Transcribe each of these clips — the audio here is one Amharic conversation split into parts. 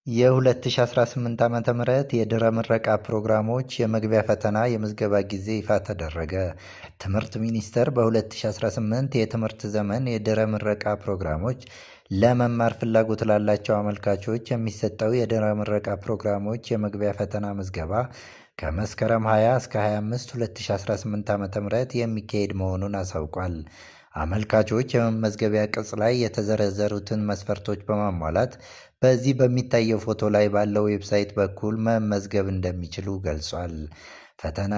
የ2018 ዓ.ም የድህረ ምረቃ ፕሮግራሞች የመግቢያ ፈተና የምዝገባ ጊዜ ይፋ ተደረገ። ትምህርት ሚኒስቴር በ2018 የትምህርት ዘመን የድህረ ምረቃ ፕሮግራሞች ለመማር ፍላጎት ላላቸው አመልካቾች የሚሰጠው የድህረ ምረቃ ፕሮግራሞች የመግቢያ ፈተና ምዝገባ ከመስከረም 20 እስከ 25 2018 ዓ.ም የሚካሄድ መሆኑን አሳውቋል። አመልካቾች የመመዝገቢያ ቅጽ ላይ የተዘረዘሩትን መስፈርቶች በማሟላት በዚህ በሚታየው ፎቶ ላይ ባለው ዌብሳይት በኩል መመዝገብ እንደሚችሉ ገልጿል። ፈተና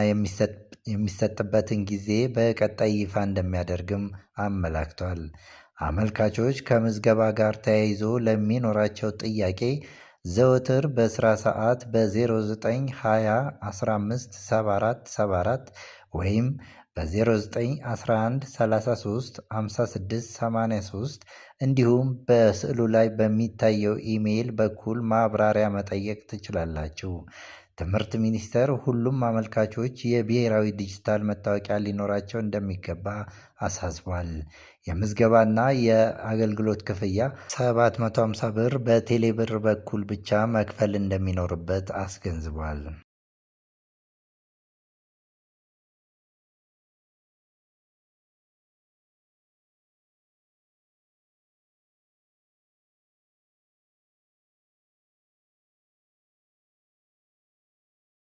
የሚሰጥበትን ጊዜ በቀጣይ ይፋ እንደሚያደርግም አመላክቷል። አመልካቾች ከምዝገባ ጋር ተያይዞ ለሚኖራቸው ጥያቄ ዘወትር በስራ ሰዓት በ0920 15 74 74 ወይም በ0911 33 56 83 እንዲሁም በስዕሉ ላይ በሚታየው ኢሜይል በኩል ማብራሪያ መጠየቅ ትችላላችሁ። ትምህርት ሚኒስቴር ሁሉም አመልካቾች የብሔራዊ ዲጂታል መታወቂያ ሊኖራቸው እንደሚገባ አሳስቧል። የምዝገባና የአገልግሎት ክፍያ 750 ብር በቴሌ ብር በኩል ብቻ መክፈል እንደሚኖርበት አስገንዝቧል።